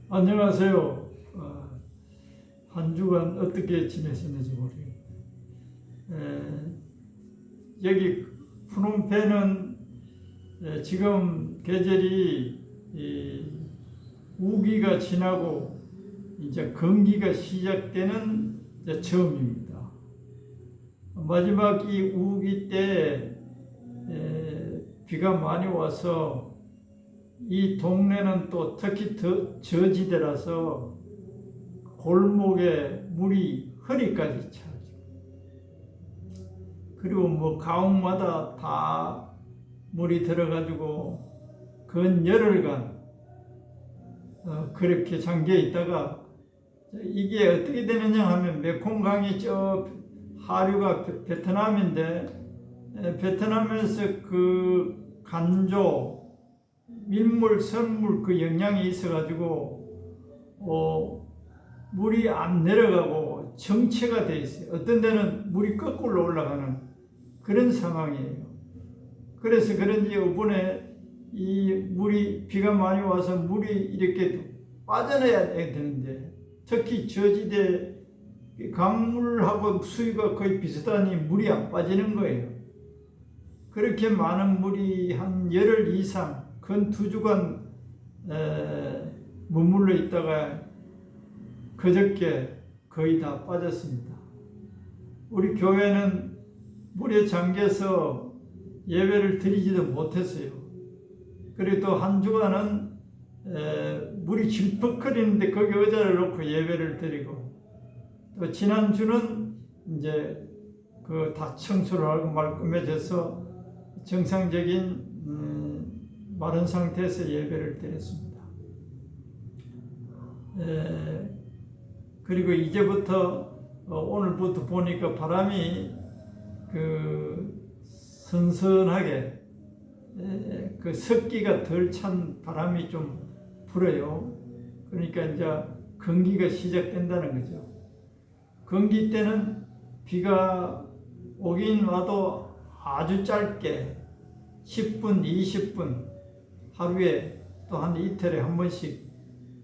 안녕하세요. 한 주간 어떻게 지내셨는지 모르겠어요. 여기 푸놈펜은 지금 계절이 우기가 지나고 이제 건기가 시작되는 이제 처음입니다. 마지막 이 우기 때 비가 많이 와서 이 동네는 또 특히 더 저지대라서 골목에 물이 허리까지 차죠. 그리고 뭐 가옥마다 다 물이 들어가지고 근 열흘간 그렇게 잠겨 있다가 이게 어떻게 되느냐 하면 메콩강이 저 하류가 베트남인데 베트남에서 그 간조 밀물, 선물 그 영향이 있어가지고 물이 안 내려가고 정체가 돼 있어요. 어떤 데는 물이 거꾸로 올라가는 그런 상황이에요. 그래서 그런지 이번에 이 물이 비가 많이 와서 물이 이렇게 빠져나야 되는데 특히 저지대 강물하고 수위가 거의 비슷하니 물이 안 빠지는 거예요. 그렇게 많은 물이 한 열흘 이상 근 2주간 머물러 있다가 그저께 거의 다 빠졌습니다. 우리 교회는 물에 잠겨서 예배를 드리지도 못했어요. 그리고 또 한 주간은 물이 질퍽거리는데 거기 의자를 놓고 예배를 드리고 또 지난주는 이제 그 다 청소를 하고 말끔해져서 정상적인 마른 상태에서 예배를 드렸습니다. 그리고 이제부터 오늘부터 보니까 바람이 그 선선하게 그 습기가 덜 찬 바람이 좀 불어요. 그러니까 이제 건기가 시작된다는 거죠. 건기 때는 비가 오긴 와도 아주 짧게 10분, 20분 하루에 또 한 이틀에 한 번씩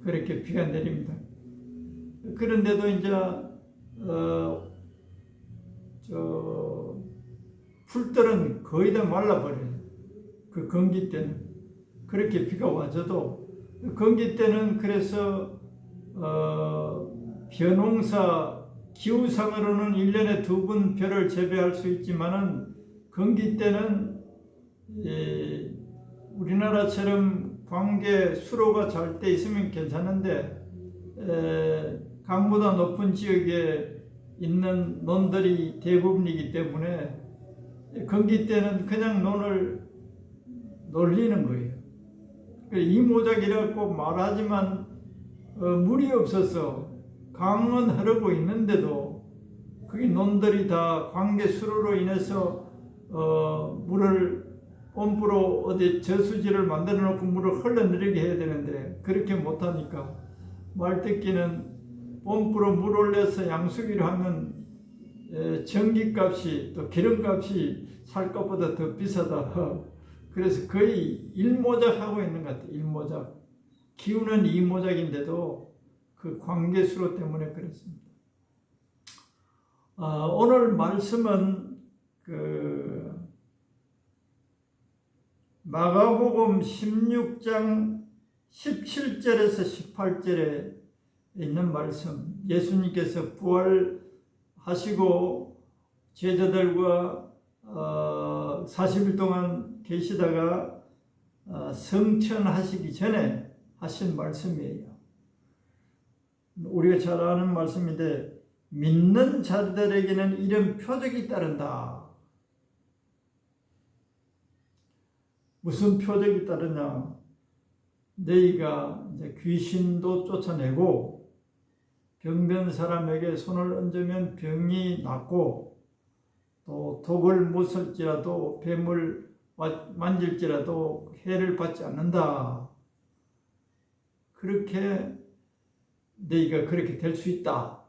그렇게 비가 내립니다. 그런데도 이제 풀들은 거의 다 말라버려요. 그 건기 때는 그렇게 비가 와줘도 건기 때는 그래서 벼농사 기후상으로는 1년에 2번 벼를 재배할 수 있지만은 건기 때는 우리나라처럼 광계 수로가 잘 돼 있으면 괜찮은데 강보다 높은 지역에 있는 논들이 대부분이기 때문에 건기 때는 그냥 논을 놀리는 거예요. 이모작이라고 말하지만 물이 없어서 강은 흐르고 있는데도 그게 논들이 다 광계 수로로 인해서 물을 펌프로 어디 저수지를 만들어 놓고 물을 흘러내리게 해야 되는데 그렇게 못하니까 말듣기는 펌프로 물 올려서 양수기로 하면 전기값이 또 기름값이 살 것보다 더 비싸다. 그래서 거의 일모작하고 있는 것 같아요. 일모작. 기후는 이모작인데도 그 관계수로 때문에 그렇습니다. 오늘 말씀은 그 마가복음 16장 17절에서 18절에 있는 말씀, 예수님께서 부활하시고 제자들과 40일 동안 계시다가 성천하시기 전에 하신 말씀이에요. 우리가 잘 아는 말씀인데 믿는 자들에게는 이런 표적이 따른다. 무슨 표적이 따르냐? 너희가 이제 귀신도 쫓아내고 병든 사람에게 손을 얹으면 병이 낫고 또 독을 못 쓸지라도 뱀을 만질지라도 해를 받지 않는다. 그렇게 너희가 그렇게 될 수 있다.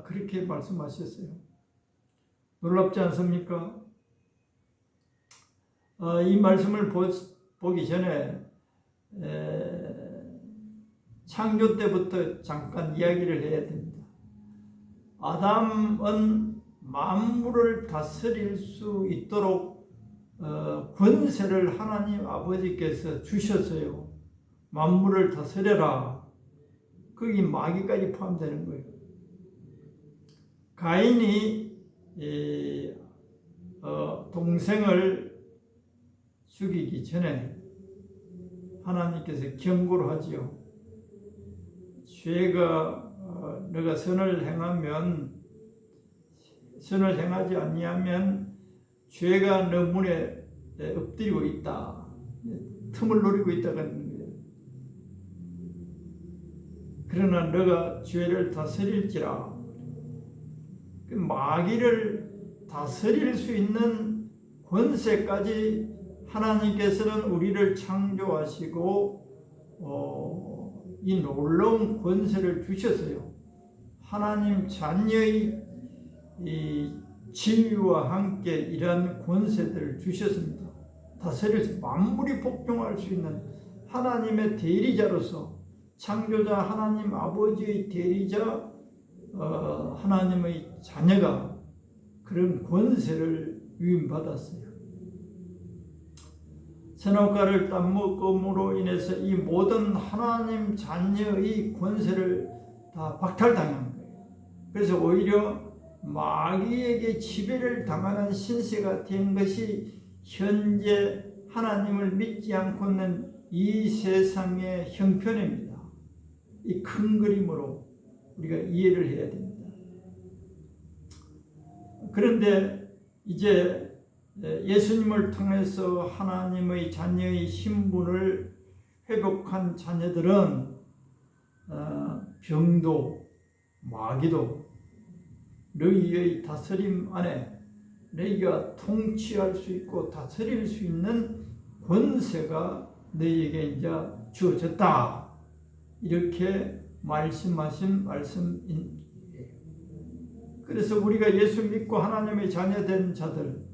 그렇게 말씀하셨어요. 놀랍지 않습니까? 이 말씀을 보기 전에 창조 때부터 잠깐 이야기를 해야 됩니다. 아담은 만물을 다스릴 수 있도록 권세를 하나님 아버지께서 주셨어요. 만물을 다스려라. 거기 마귀까지 포함되는 거예요. 가인이 동생을 죽이기 전에 하나님께서 경고를 하지요. 죄가 너가 선을 행하지 아니하면 죄가 너 문에 엎드리고 있다. 틈을 노리고 있다는 거예요. 그러나 너가 죄를 다스릴지라. 마귀를 다스릴 수 있는 권세까지 하나님께서는 우리를 창조하시고 이 놀라운 권세를 주셨어요. 하나님 자녀의 이 지위와 함께 이러한 권세들을 주셨습니다. 다스릴 수, 만물이 복종할 수 있는 하나님의 대리자로서, 창조자 하나님 아버지의 대리자, 하나님의 자녀가 그런 권세를 위임받았어요. 선악과를 따먹음으로 인해서 이 모든 하나님 자녀의 권세를 다 박탈당한 거예요. 그래서 오히려 마귀에게 지배를 당하는 신세가 된 것이 현재 하나님을 믿지 않고 있는 이 세상의 형편입니다. 이 큰 그림으로 우리가 이해를 해야 됩니다. 그런데 이제 예수님을 통해서 하나님의 자녀의 신분을 회복한 자녀들은 병도 마귀도 너희의 다스림 안에 너희가 통치할 수 있고 다스릴 수 있는 권세가 너희에게 이제 주어졌다. 이렇게 말씀하신 말씀인. 그래서 우리가 예수 믿고 하나님의 자녀된 자들,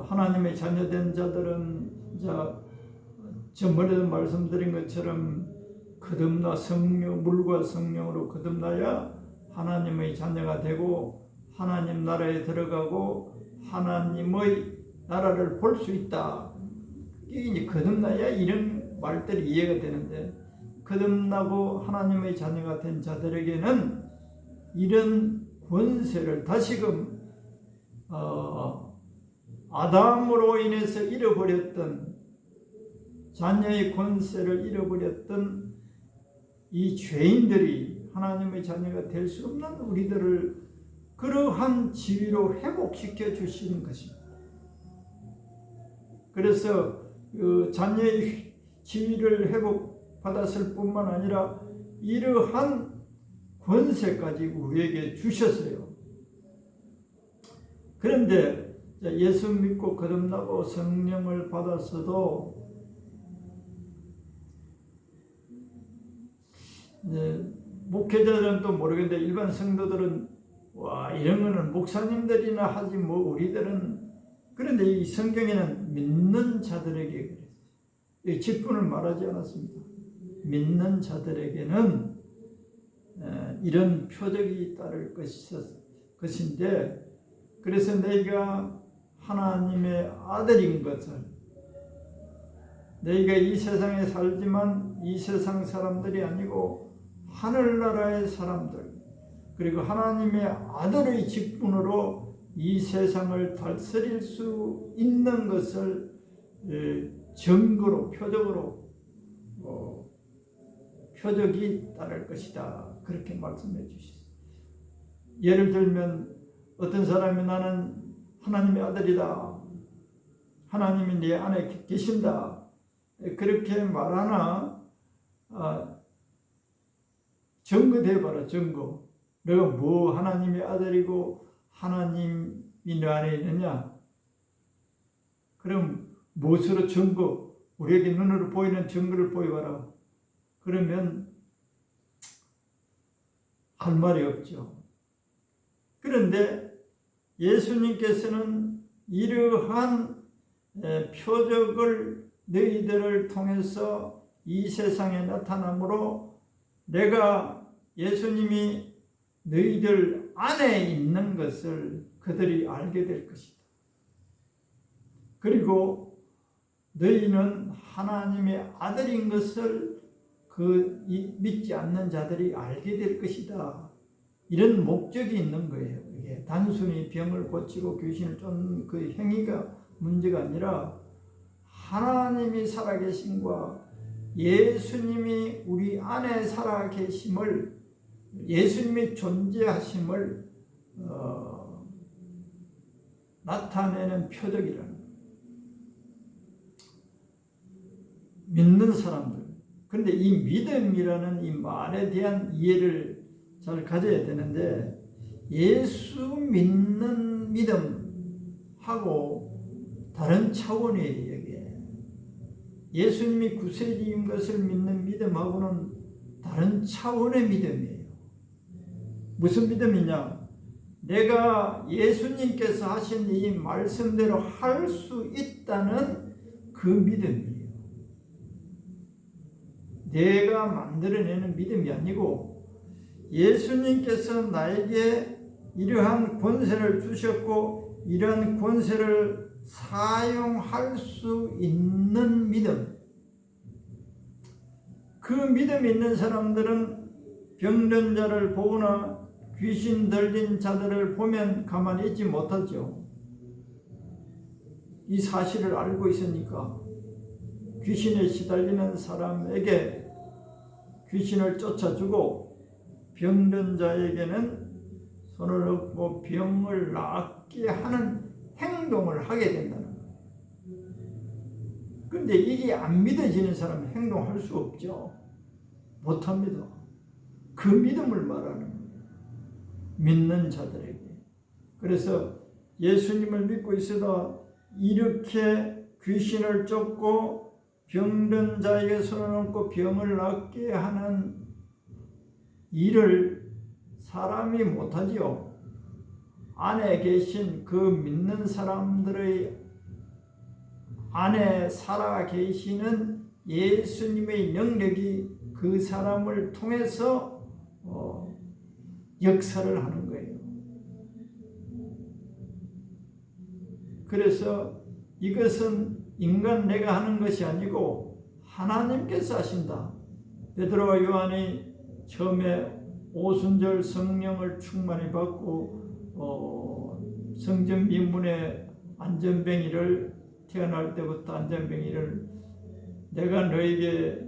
하나님의 자녀된 자들은 전번에도 말씀드린 것처럼 거듭나 물과 성령으로 거듭나야 하나님의 자녀가 되고 하나님 나라에 들어가고 하나님의 나라를 볼 수 있다. 이게 이제 거듭나야 이런 말들이 이해가 되는데, 거듭나고 하나님의 자녀가 된 자들에게는 이런 권세를 다시금 아담으로 인해서 잃어버렸던, 자녀의 권세를 잃어버렸던 이 죄인들이 하나님의 자녀가 될 수 없는 우리들을 그러한 지위로 회복시켜 주시는 것입니다. 그래서 자녀의 지위를 회복받았을 뿐만 아니라 이러한 권세까지 우리에게 주셨어요. 그런데 예수 믿고 거듭나고 성령을 받았어도 목회자들은 또 모르겠는데 일반 성도들은 와 이런 거는 목사님들이나 하지 뭐 우리들은. 그런데 이 성경에는 믿는 자들에게 그래요. 직분을 말하지 않았습니다. 믿는 자들에게는 이런 표적이 따를 것인데, 그래서 내가 하나님의 아들인 것을, 너희가 이 세상에 살지만 이 세상 사람들이 아니고 하늘나라의 사람들, 그리고 하나님의 아들의 직분으로 이 세상을 다스릴 수 있는 것을 증거로, 표적으로 표적이 따를 것이다. 그렇게 말씀해 주시죠. 예를 들면 어떤 사람이 나는 하나님의 아들이다, 하나님이 내 안에 계신다, 그렇게 말하나 증거대봐라. 증거. 너가 뭐 하나님의 아들이고 하나님이 내 안에 있느냐? 그럼 무엇으로 증거, 우리에게 눈으로 보이는 증거를 보여봐라. 그러면 할 말이 없죠. 그런데 예수님께서는 이러한 표적을 너희들을 통해서 이 세상에 나타남으로 내가 예수님이 너희들 안에 있는 것을 그들이 알게 될 것이다. 그리고 너희는 하나님의 아들인 것을 믿지 않는 자들이 알게 될 것이다. 이런 목적이 있는 거예요. 이게 단순히 병을 고치고 귀신을 쫓는 그 행위가 문제가 아니라 하나님이 살아계심과 예수님이 우리 안에 살아계심을, 예수님이 존재하심을 나타내는 표적이라는 거예요. 믿는 사람들. 그런데 이 믿음이라는 이 말에 대한 이해를 잘 가져야 되는데, 예수 믿는 믿음하고 다른 차원이에요. 이게 예수님이 구세주인 것을 믿는 믿음하고는 다른 차원의 믿음이에요. 무슨 믿음이냐? 내가 예수님께서 하신 이 말씀대로 할 수 있다는 그 믿음이에요. 내가 만들어내는 믿음이 아니고 예수님께서 나에게 이러한 권세를 주셨고 이러한 권세를 사용할 수 있는 믿음. 그 믿음 있는 사람들은 병든 자를 보거나 귀신 들린 자들을 보면 가만히 있지 못하죠. 이 사실을 알고 있으니까 귀신에 시달리는 사람에게 귀신을 쫓아주고 병든 자에게는 손을 얹고 병을 낫게 하는 행동을 하게 된다는 거예요. 그런데 이게 안 믿어지는 사람은 행동할 수 없죠. 못합니다. 그 믿음을 말하는 거예요. 믿는 자들에게. 그래서 예수님을 믿고 있어도 이렇게 귀신을 쫓고 병든 자에게 손을 얹고 병을 낫게 하는 일을 사람이 못하지요. 안에 계신 그 믿는 사람들의 안에 살아 계시는 예수님의 능력이 그 사람을 통해서 역사를 하는 거예요. 그래서 이것은 인간 내가 하는 것이 아니고 하나님께서 하신다. 베드로와 요한이 처음에 오순절 성령을 충만히 받고 성전 미문에 안전뱅이를 태어날 때부터 안전뱅이를 내가 너에게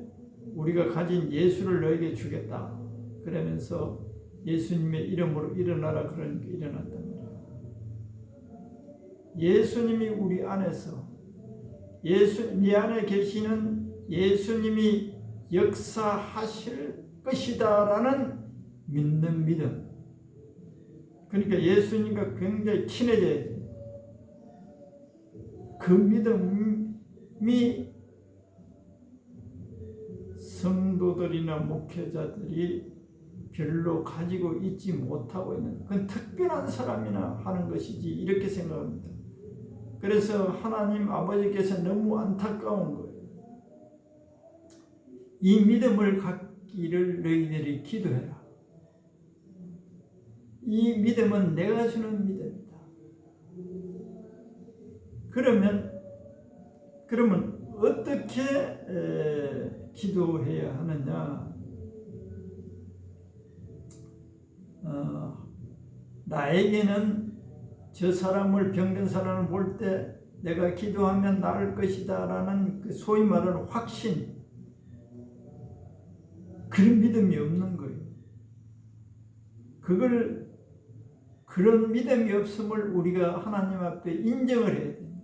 우리가 가진 예수를 너에게 주겠다. 그러면서 예수님의 이름으로 일어나라 그러니까 일어났단 말이에요. 예수님이 우리 안에서 네 안에 계시는 예수님이 역사하실 것이다라는 믿는 믿음. 그러니까 예수님과 굉장히 친해져야 돼요. 그 믿음이 성도들이나 목회자들이 별로 가지고 있지 못하고 있는, 그건 특별한 사람이나 하는 것이지 이렇게 생각합니다. 그래서 하나님 아버지께서 너무 안타까운 거예요. 이 믿음을 갖기를 너희들이 기도해라. 이 믿음은 내가 주는 믿음이다. 그러면 어떻게 기도해야 하느냐? 나에게는 저 사람을 병든 사람을 볼 때 내가 기도하면 나을 것이다 라는 그 소위 말하는 확신, 그런 믿음이 없는 거예요. 그런 믿음이 없음을 우리가 하나님 앞에 인정을 해야 됩니다.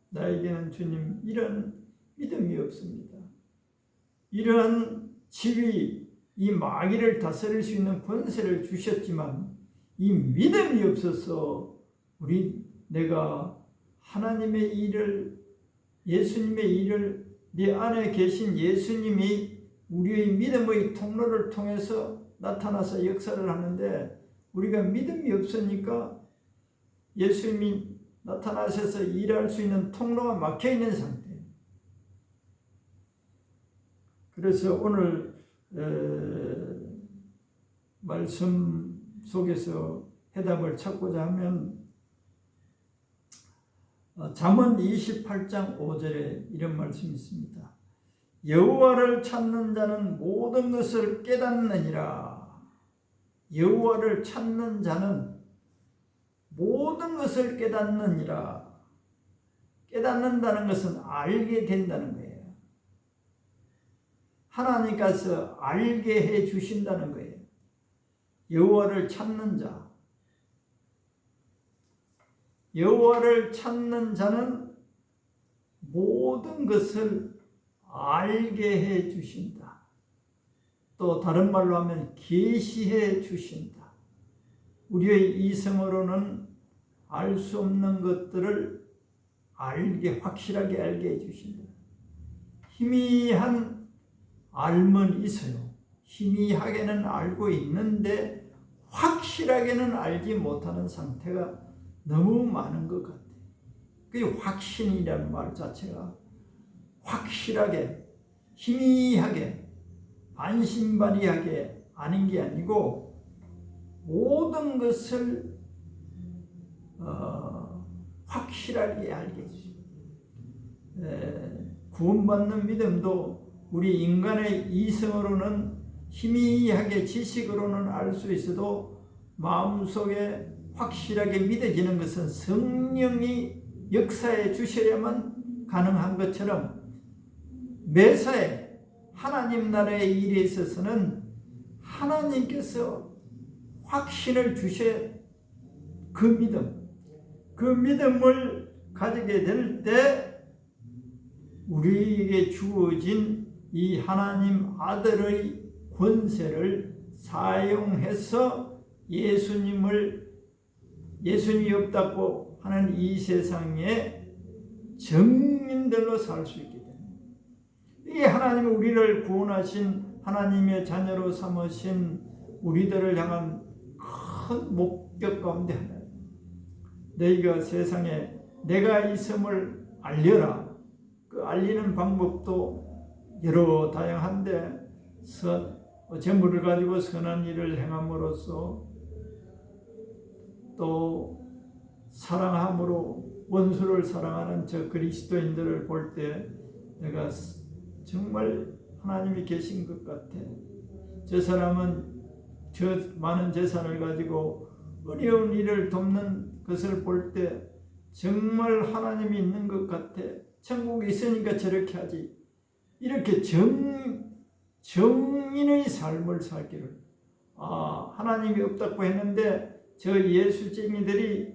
나에게는 주님 이런 믿음이 없습니다. 이러한 지위, 이 마귀를 다스릴 수 있는 권세를 주셨지만 이 믿음이 없어서 내가 하나님의 일을, 예수님의 일을, 내 안에 계신 예수님이 우리의 믿음의 통로를 통해서 나타나서 역사를 하는데 우리가 믿음이 없으니까 예수님이 나타나셔서 일할 수 있는 통로가 막혀 있는 상태예요. 그래서 오늘 말씀 속에서 해답을 찾고자 하면 잠언 28장 5절에 이런 말씀이 있습니다. 여호와를 찾는 자는 모든 것을 깨닫느니라. 여호와를 찾는 자는 모든 것을 깨닫느니라. 깨닫는다는 것은 알게 된다는 거예요. 하나님께서 알게 해 주신다는 거예요. 여호와를 찾는 자, 여호와를 찾는 자는 모든 것을 알게 해 주신다. 또 다른 말로 하면 계시해 주신다. 우리의 이성으로는 알 수 없는 것들을 확실하게 알게 해 주신다. 희미한 알면 있어요. 희미하게는 알고 있는데 확실하게는 알지 못하는 상태가 너무 많은 것 같아요. 그 확신이라는 말 자체가 확실하게, 희미하게, 반신반의하게 아는 게 아니고 모든 것을 확실하게 알게 해주죠. 구원받는 믿음도 우리 인간의 이성으로는 희미하게 지식으로는 알 수 있어도 마음속에 확실하게 믿어지는 것은 성령이 역사해 주셔야만 가능한 것처럼 매사에 하나님 나라의 일에 있어서는 하나님께서 확신을 주셔야 그 믿음을 가지게 될 때 우리에게 주어진 이 하나님 아들의 권세를 사용해서 예수님이 없다고 하는 이 세상에 정민들로 살 수 있게 됩니다. 이게 하나님이 우리를 구원하신 하나님의 자녀로 삼으신 우리들을 향한 큰 목적 가운데 하나예요. 너희가 세상에 내가 있음을 알려라. 그 알리는 방법도 여러 다양한데 재물을 가지고 선한 일을 행함으로써 또 사랑함으로 원수를 사랑하는 저 그리스도인들을 볼 때 내가 정말 하나님이 계신 것 같아. 저 사람은 저 많은 재산을 가지고 어려운 일을 돕는 것을 볼 때 정말 하나님이 있는 것 같아. 천국에 있으니까 저렇게 하지. 이렇게 정인의 삶을 살기를. 하나님이 없다고 했는데 저 예수쟁이들이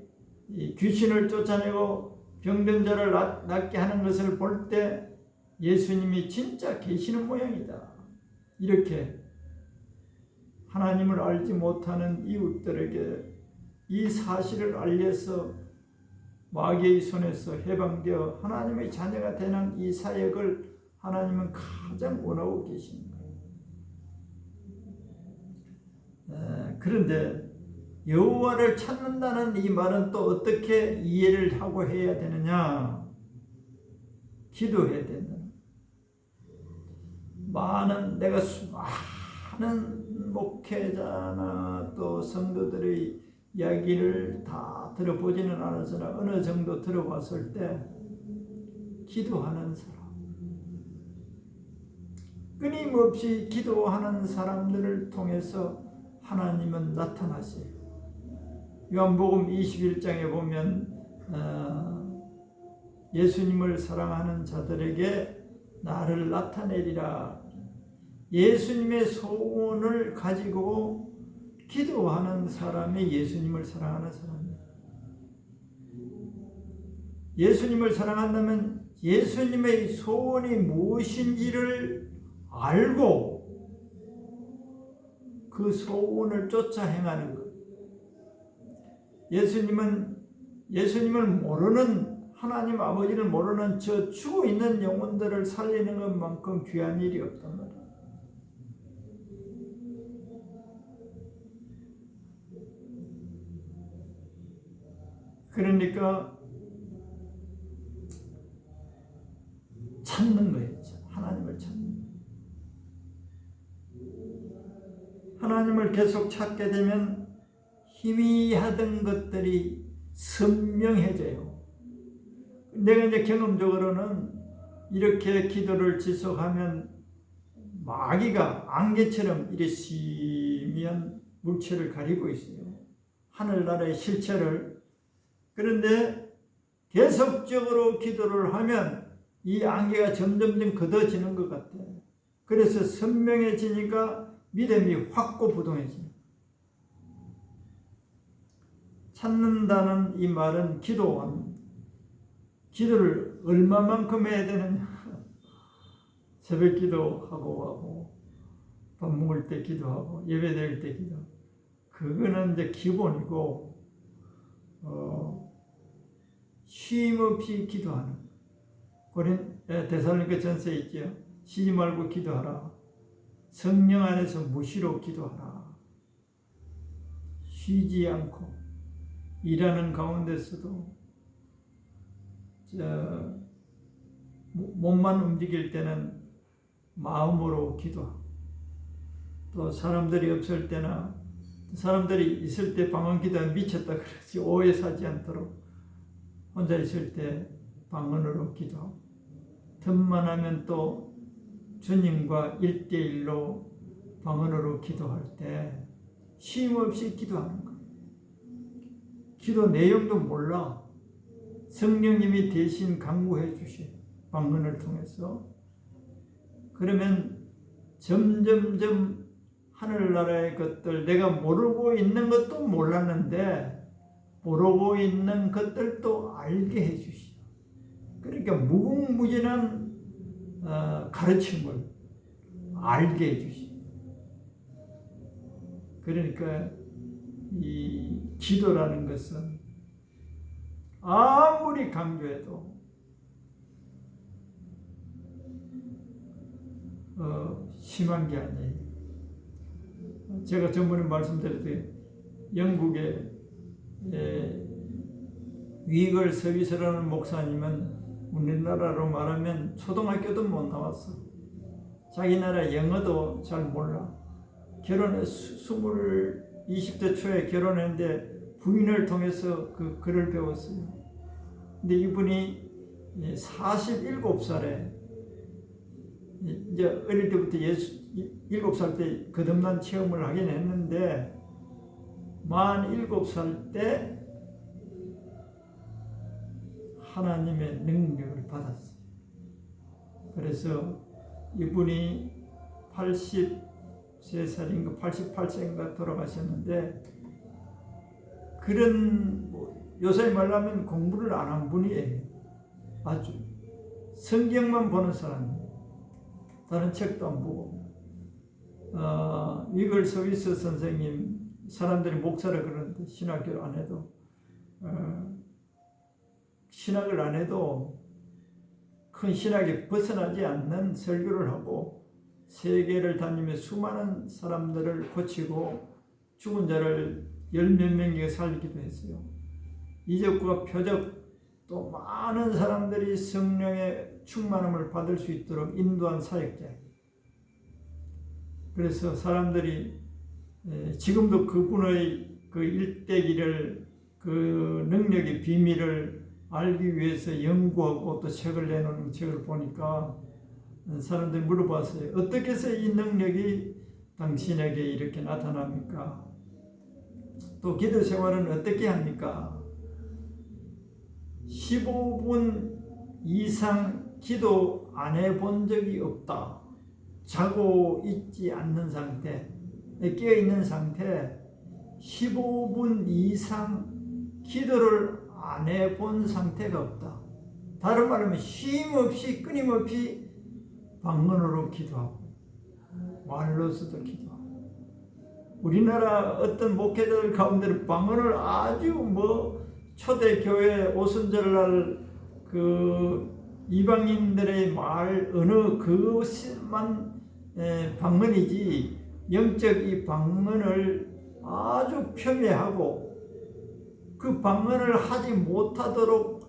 귀신을 쫓아내고 병든 자를 낫게 하는 것을 볼 때 예수님이 진짜 계시는 모양이다. 이렇게 하나님을 알지 못하는 이웃들에게 이 사실을 알려서 마귀의 손에서 해방되어 하나님의 자녀가 되는 이 사역을 하나님은 가장 원하고 계신 거예요. 그런데 여호와를 찾는다는 이 말은 또 어떻게 이해를 하고 해야 되느냐? 기도해야 된다. 내가 많은 목회자나 또 성도들의 이야기를 다 들어보지는 않았으나 어느 정도 들어봤을 때 기도하는 사람, 끊임없이 기도하는 사람들을 통해서 하나님은 나타나세요. 요한복음 21장에 보면 예수님을 사랑하는 자들에게 나를 나타내리라. 예수님의 소원을 가지고 기도하는 사람이 예수님을 사랑하는 사람이에요. 예수님을 사랑한다면 예수님의 소원이 무엇인지를 알고 그 소원을 쫓아 행하는 것. 예수님을 모르는, 하나님 아버지를 모르는 저 죽어 있는 영혼들을 살리는 것만큼 귀한 일이 없단 말이에요. 그러니까 찾는 거예요. 하나님을 찾는 거예요. 하나님을 계속 찾게 되면 희미하던 것들이 선명해져요. 내가 이제 경험적으로는 이렇게 기도를 지속하면 마귀가 안개처럼 이렇게 희미한 물체를 가리고 있어요. 하늘나라의 실체를. 그런데 계속적으로 기도를 하면 이 안개가 점점점 걷어지는 것 같아요. 그래서 선명해지니까 믿음이 확고부동해져요. 찾는다는 이 말은 기도를 얼마만큼 해야 되느냐. 새벽 기도하고 밥 먹을 때 기도하고 예배 드릴 때 기도. 그거는 이제 기본이고 쉼 없이 기도하는. 데살로니가 전서에 있죠. 쉬지 말고 기도하라. 성령 안에서 무시로 기도하라. 쉬지 않고 일하는 가운데서도 몸만 움직일 때는 마음으로 기도하고, 또 사람들이 없을 때나 사람들이 있을 때 방언 기도에 미쳤다 그러지. 오해 사지 않도록 혼자 있을 때 방언으로 기도하고, 틈만 하면 또 주님과 1대1로 방언으로 기도할 때 쉼 없이 기도하는 거예요. 기도 내용도 몰라. 성령님이 대신 강구해 주셔요. 방언을 통해서. 그러면 점점점 하늘나라의 것들, 내가 모르고 있는 것도 몰랐는데 모르고 있는 것들도 알게 해 주시오. 그러니까 무궁무진한 가르침을 알게 해 주시오. 그러니까 이 기도라는 것은 아무리 강조해도 심한 게 아니에요. 제가 전번에 말씀드렸듯이 영국의 위걸 서비스라는 목사님은 우리나라로 말하면 초등학교도 못 나왔어. 자기 나라 영어도 잘 몰라. 결혼해 20대 초에 결혼했는데 부인을 통해서 그 글을 배웠어요. 근데 이분이 47살에 이제 어릴 때부터 7살 때 거듭난 체험을 하긴 했는데 47살 때 하나님의 능력을 받았어요. 그래서 이분이 83살인가 88세인가 돌아가셨는데, 그런 요새 말하면 공부를 안 한 분이에요. 아주 성경만 보는 사람이에요. 다른 책도 안 보고. 위걸 서비스 선생님, 사람들이 목사라 그러는데 신학을 안 해도 큰 신학에 벗어나지 않는 설교를 하고 세계를 다니며 수많은 사람들을 고치고 죽은 자를 10몇 명이 살리기도 했어요. 이적과 표적, 또 많은 사람들이 성령의 충만함을 받을 수 있도록 인도한 사역자예요. 그래서 사람들이 지금도 그분의 그 일대기를, 그 능력의 비밀을 알기 위해서 연구하고 또 책을 내놓는 책을 보니까 사람들이 물어봤어요. 어떻게 해서 이 능력이 당신에게 이렇게 나타납니까? 또 기도 생활은 어떻게 합니까? 15분 이상 기도 안 해본 적이 없다. 자고 있지 않는 상태, 깨어있는 상태, 15분 이상 기도를 안 해본 상태가 없다. 다른 말하면 쉼 없이 끊임없이 방언으로 기도하고 말로서도 기도하고. 우리나라 어떤 목회자들 가운데는 방언을 아주 초대교회 오순절날 그 이방인들의 말 언어 그것만 방언이지, 영적 이 방언을 아주 폄훼하고 그 방언을 하지 못하도록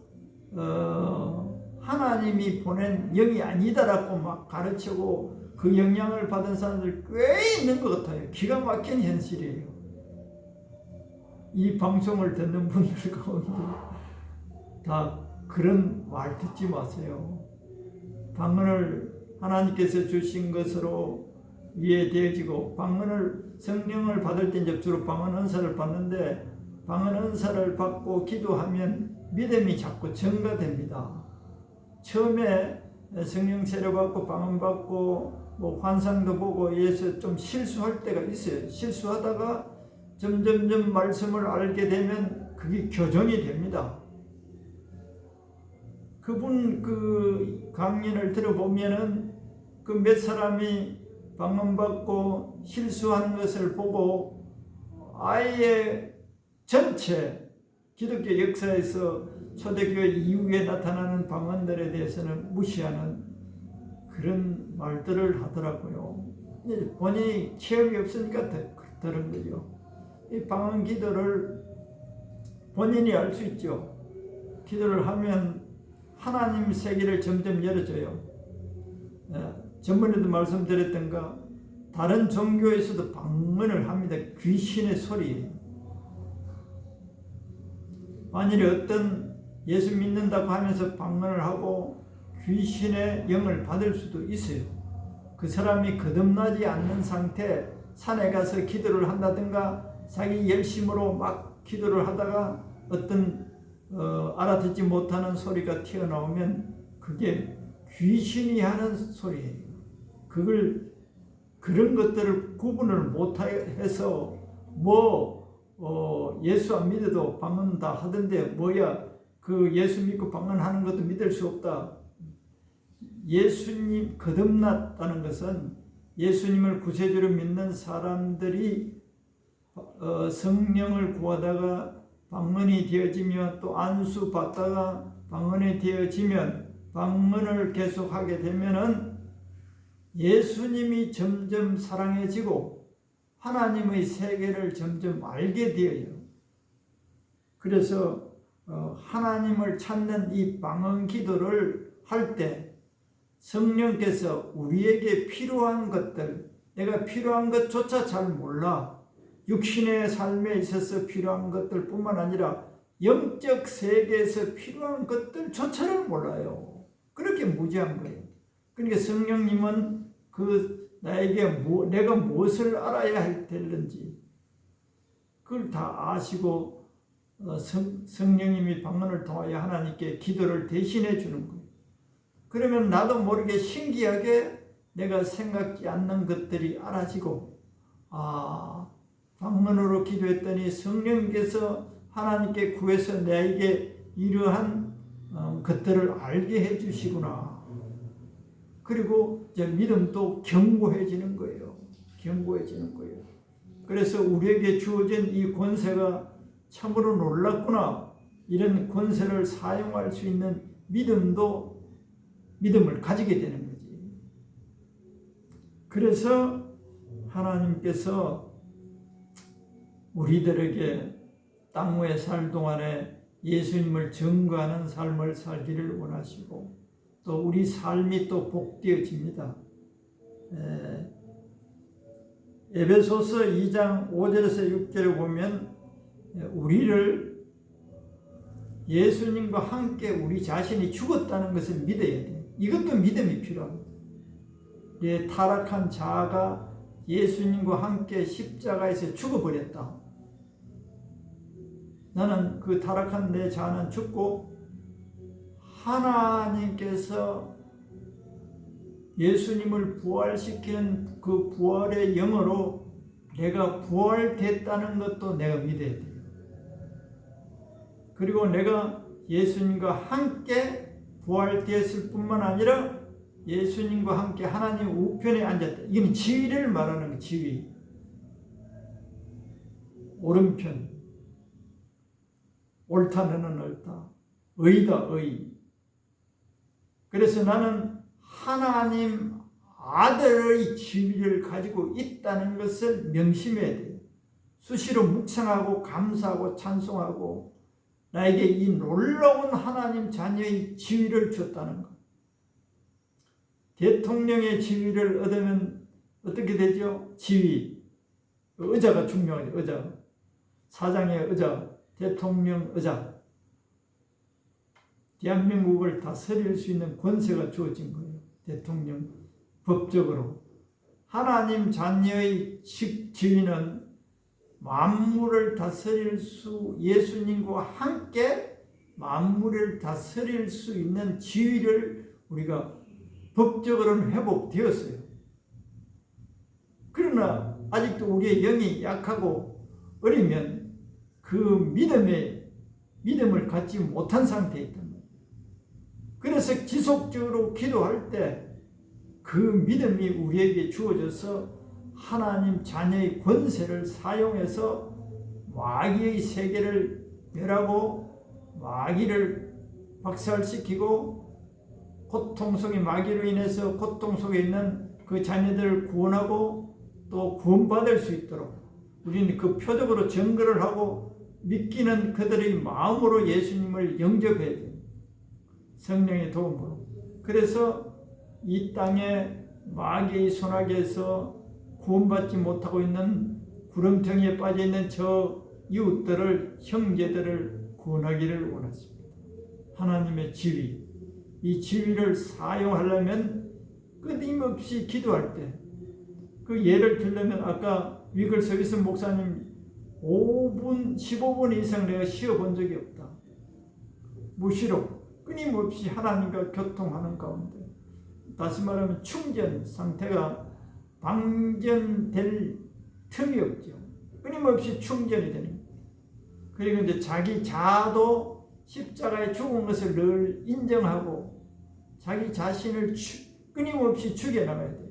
하나님이 보낸 영이 아니다라고 막 가르치고 그 영향을 받은 사람들 꽤 있는 것 같아요. 기가 막힌 현실이에요. 이 방송을 듣는 분들 가운데 다 그런 말 듣지 마세요. 방언을 하나님께서 주신 것으로 이해되어지고, 방언을 성령을 받을 때 이제 주로 방언 은사를 받는데, 방언 은사를 받고 기도하면 믿음이 자꾸 증가됩니다. 처음에 성령 세례 받고 방언 받고 뭐 환상도 보고 이래서 좀 실수할 때가 있어요. 실수하다가 점점점 말씀을 알게 되면 그게 교정이 됩니다. 그분 그 강연을 들어보면은 그 몇 사람이 방언 받고 실수하는 것을 보고 아예 전체 기독교 역사에서 초대교회 이후에 나타나는 방언들에 대해서는 무시하는 그런 말들을 하더라고요. 본인이 체험이 없으니까 그런 거죠. 이 방언 기도를 본인이 알 수 있죠. 기도를 하면 하나님 세계를 점점 열어줘요. 전번에도 말씀드렸던가, 다른 종교에서도 방언을 합니다. 귀신의 소리. 만일에 어떤 예수 믿는다고 하면서 방언을 하고 귀신의 영을 받을 수도 있어요. 그 사람이 거듭나지 않는 상태, 산에 가서 기도를 한다든가 자기 열심으로 막 기도를 하다가 어떤 알아듣지 못하는 소리가 튀어나오면 그게 귀신이 하는 소리예요. 그런 것들을 구분을 못해서 예수 안 믿어도 방언 다 하던데 뭐야, 그 예수 믿고 방언하는 것도 믿을 수 없다. 예수님 거듭났다는 것은 예수님을 구세주로 믿는 사람들이 성령을 구하다가 방언이 되어지며 또 안수 받다가 방언이 되어지면, 방언을 계속하게 되면은 예수님이 점점 사랑해지고 하나님의 세계를 점점 알게 되어요. 그래서 하나님을 찾는 이 방언 기도를 할 때 성령께서 우리에게 필요한 것들, 내가 필요한 것조차 잘 몰라, 육신의 삶에 있어서 필요한 것들 뿐만 아니라 영적 세계에서 필요한 것들조차를 몰라요. 그렇게 무지한 거예요. 그러니까 성령님은 나에게 내가 무엇을 알아야 되는지 그걸 다 아시고 성령님이 방언을 통하여 하나님께 기도를 대신해 주는 거예요. 그러면 나도 모르게 신기하게 내가 생각지 않는 것들이 알아지고, 방언으로 기도했더니 성령님께서 하나님께 구해서 나에게 이러한 것들을 알게 해주시구나. 그리고 이제 믿음도 견고해지는 거예요. 견고해지는 거예요. 그래서 우리에게 주어진 이 권세가 참으로 놀랍구나. 이런 권세를 사용할 수 있는 믿음을 가지게 되는 거지. 그래서 하나님께서 우리들에게 땅 위에 살 동안에 예수님을 증거하는 삶을 살기를 원하시고, 또 우리 삶이 또 복되어집니다. 에베소서 2장 5절에서 6절을 보면 우리를 예수님과 함께 우리 자신이 죽었다는 것을 믿어야 돼요. 이것도 믿음이 필요합니다. 내 타락한 자아가 예수님과 함께 십자가에서 죽어버렸다. 나는 그 타락한 내 자아는 죽고 하나님께서 예수님을 부활시키는 그 부활의 영으로 내가 부활됐다는 것도 내가 믿어야 돼요. 그리고 내가 예수님과 함께 부활되었을 뿐만 아니라 예수님과 함께 하나님 우편에 앉았다. 이건 지위를 말하는 거예요. 지위. 오른편. 옳다는 옳다. 의다 의. 그래서 나는 하나님 아들의 지위를 가지고 있다는 것을 명심해야 돼요. 수시로 묵상하고 감사하고 찬송하고 나에게 이 놀라운 하나님 자녀의 지위를 줬다는 것. 대통령의 지위를 얻으면 어떻게 되죠? 지위. 의자가 중요하죠. 의자. 사장의 의자, 대통령 의자. 대한민국을 다스릴 수 있는 권세가 주어진 거예요. 대통령 법적으로. 하나님 자녀의 지위는 만물을 다스릴 수, 예수님과 함께 만물을 다스릴 수 있는 지위를 우리가 법적으로는 회복되었어요. 그러나 아직도 우리의 영이 약하고 어리면 그 믿음을 갖지 못한 상태에 있단 말이에요. 그래서 지속적으로 기도할 때 그 믿음이 우리에게 주어져서 하나님 자녀의 권세를 사용해서 마귀의 세계를 멸하고 마귀를 박살시키고 고통 속의 마귀로 인해서 고통 속에 있는 그 자녀들을 구원하고 또 구원받을 수 있도록 우리는 그 표적으로 증거를 하고 믿기는 그들의 마음으로 예수님을 영접해야 돼요. 성령의 도움으로. 그래서 이 땅에 마귀의 손아귀에서 구원받지 못하고 있는 구렁텅이에 빠져있는 저 이웃들을, 형제들을 구원하기를 원하십니다. 하나님의 지위, 이 지위를 사용하려면 끊임없이 기도할 때, 그 예를 들려면 아까 위글 서기슨 목사님 5분, 15분 이상 내가 쉬어본 적이 없다. 무시로 끊임없이 하나님과 교통하는 가운데, 다시 말하면 충전 상태가 방전될 틈이 없죠. 끊임없이 충전이 되는 거예요. 그리고 이제 자기 자아도 십자가에 죽은 것을 늘 인정하고 자기 자신을 끊임없이 죽여나가야 돼요.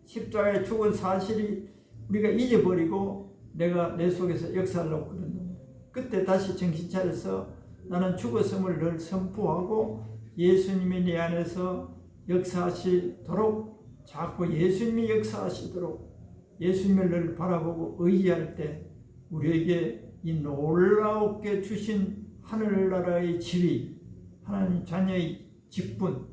십자가에 죽은 사실이 우리가 잊어버리고 내가 내 속에서 역사하려고 그러는 거예요. 그때 다시 정신 차려서 나는 죽었음을 늘 선포하고 예수님이 내 안에서 역사하시도록, 자꾸 예수님이 역사하시도록 예수님을 늘 바라보고 의지할 때 우리에게 이 놀랍게 주신 하늘나라의 지위, 하나님 자녀의 직분,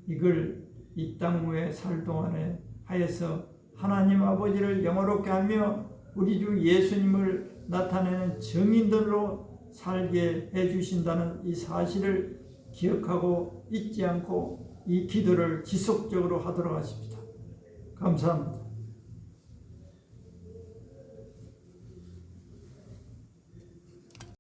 이걸 이 땅 위에 살 동안에 하여서 하나님 아버지를 영화롭게 하며 우리 주 예수님을 나타내는 증인들로 살게 해주신다는 이 사실을 기억하고 잊지 않고 이 기도를 지속적으로 하도록 하십니다. 감사합니다.